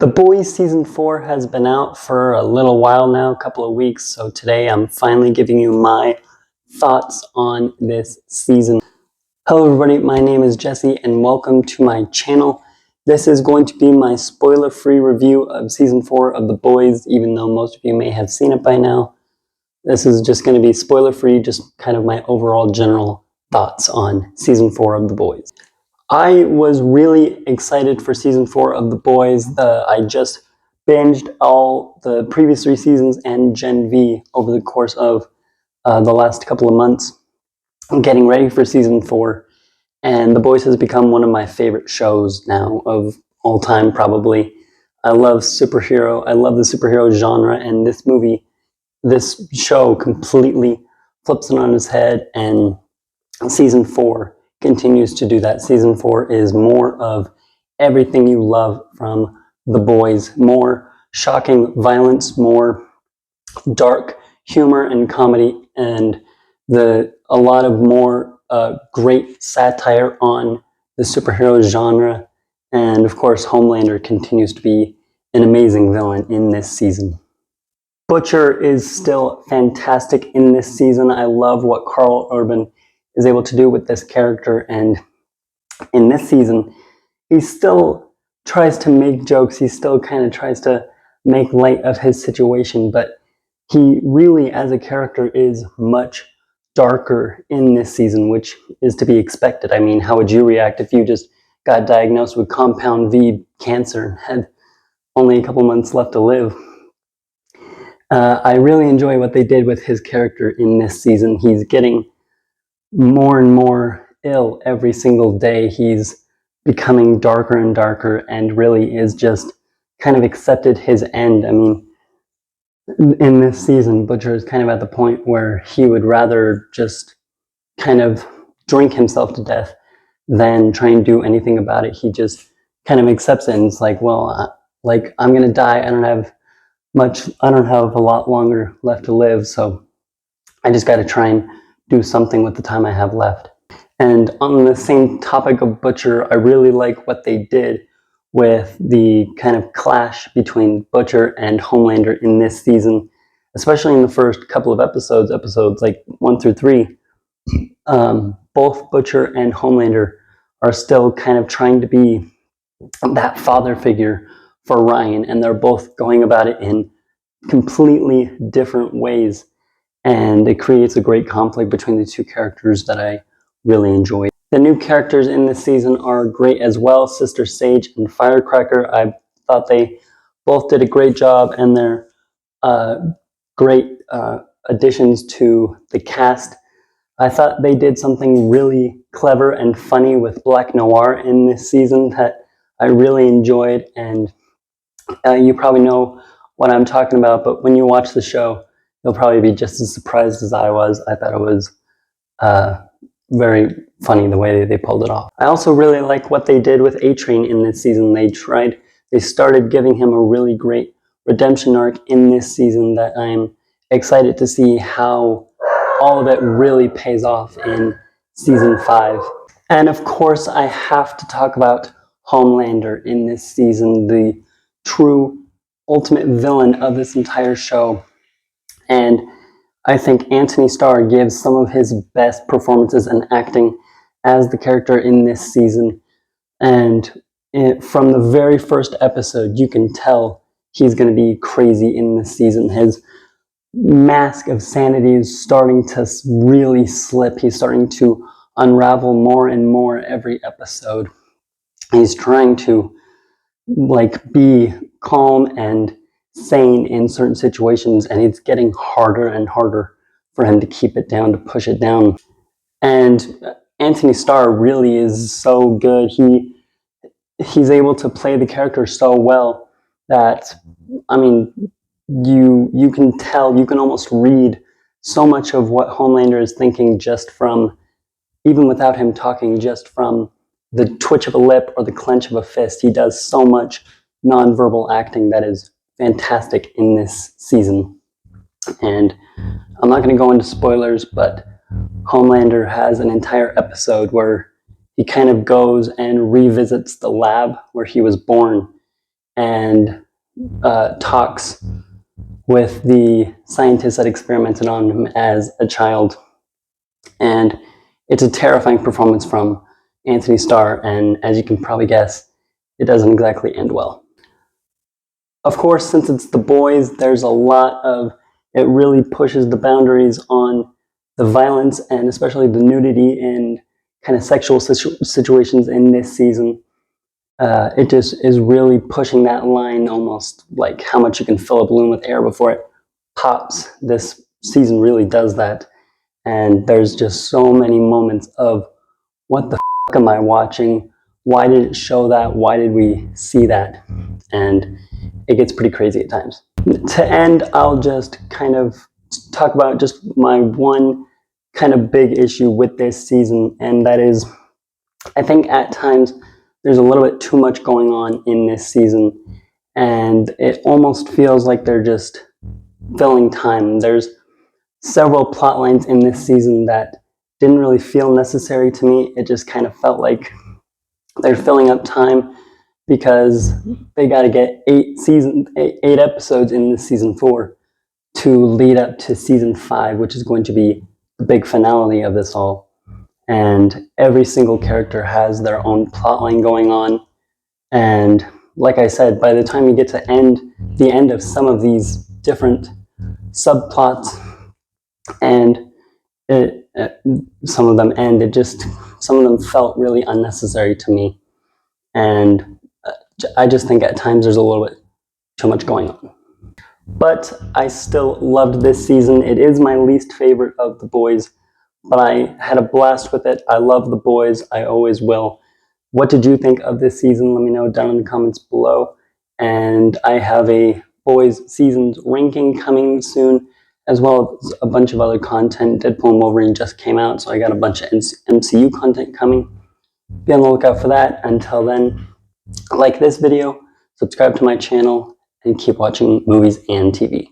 The Boys Season 4 has been out for a little while now, a couple of weeks, so today I'm finally giving you my thoughts on this season. Hello everybody, my name is Jesse and welcome to my channel. This is going to be my spoiler-free review of Season 4 of The Boys, even though most of you may have seen it by now. This is just going to be spoiler-free, just kind of my overall general thoughts on Season 4 of The Boys. I was really excited for Season 4 of The Boys. I just binged all the previous 3 seasons and Gen V over the course of the last couple of months, getting ready for Season 4. And The Boys has become one of my favorite shows now of all time, probably. I love the superhero genre, and this show completely flips it on its head, and Season 4 continues to do that. Season 4 is more of everything you love from The Boys. More shocking violence, more dark humor and comedy, and a lot of more great satire on the superhero genre. And of course, Homelander continues to be an amazing villain in this season. Butcher is still fantastic in this season. I love what Karl Urban is able to do with this character, and in this season he still tries to make jokes, he still kind of tries to make light of his situation, but he really as a character is much darker in this season, which is to be expected. I mean, how would you react if you just got diagnosed with compound V cancer and had only a couple months left to live? I really enjoy what they did with his character in this season. He's getting more and more ill every single day. He's becoming darker and darker, and really is just kind of accepted his end. I mean, in this season, Butcher is kind of at the point where he would rather just kind of drink himself to death than try and do anything about it. He just kind of accepts it, and it's like, well, I'm gonna die. I don't have a lot longer left to live, so I just got to try and do something with the time I have left. And on the same topic of Butcher, I really like what they did with the kind of clash between Butcher and Homelander in this season, especially in the first couple of episodes like 1 through 3. Both Butcher and Homelander are still kind of trying to be that father figure for Ryan, and they're both going about it in completely different ways. And it creates a great conflict between the two characters that I really enjoy. The new characters in this season are great as well. Sister Sage and Firecracker, I thought they both did a great job, and they're great additions to the cast. I thought they did something really clever and funny with Black Noir in this season that I really enjoyed, and you probably know what I'm talking about, but when you watch the show, you'll probably be just as surprised as I was. I thought it was very funny the way they pulled it off. I also really like what they did with A-Train in this season. They started giving him a really great redemption arc in this season that I'm excited to see how all of it really pays off in Season 5. And of course, I have to talk about Homelander in this season, the true ultimate villain of this entire show. And I think Antony Starr gives some of his best performances and acting as the character in this season. And from the very first episode, you can tell he's going to be crazy in this season. His mask of sanity is starting to really slip. He's starting to unravel more and more every episode. He's trying to be calm and sane in certain situations, and it's getting harder and harder for him to keep it down, to push it down. And Antony Starr really is so good. He's able to play the character so well that, I mean, you can tell, you can almost read so much of what Homelander is thinking just from, even without him talking, just from the twitch of a lip or the clench of a fist. He does so much nonverbal acting that is fantastic in this season. And I'm not going to go into spoilers, but Homelander has an entire episode where he kind of goes and revisits the lab where he was born, and talks with the scientists that experimented on him as a child. And it's a terrifying performance from Anthony Starr, and as you can probably guess, it doesn't exactly end well. Of course, since it's The Boys, there's a lot of, it really pushes the boundaries on the violence and especially the nudity and kind of sexual situations in this season. It just is really pushing that line, almost like how much you can fill a balloon with air before it pops. This season really does that. And there's just so many moments of, what the f am I watching? Why did it show that? Why did we see that? And it gets pretty crazy at times. To end, I'll just kind of talk about just my one kind of big issue with this season, and that is, I think at times there's a little bit too much going on in this season, and it almost feels like they're just filling time. There's several plot lines in this season that didn't really feel necessary to me. It just kind of felt like they're filling up time because they got to get 8 episodes in this season 4 to lead up to season 5, which is going to be the big finale of this all. And every single character has their own plotline going on. And like I said, by the time you get to the end of some of these different subplots, and some of them end, some of them felt really unnecessary to me. And I just think at times there's a little bit too much going on. But I still loved this season. It is my least favorite of The Boys, but I had a blast with it. I love The Boys. I always will. What did you think of this season? Let me know down in the comments below. And I have a Boys seasons ranking coming soon, as well as a bunch of other content. Deadpool and Wolverine just came out, so I got a bunch of MCU content coming. Be on the lookout for that. Until then, like this video, subscribe to my channel, and keep watching movies and TV.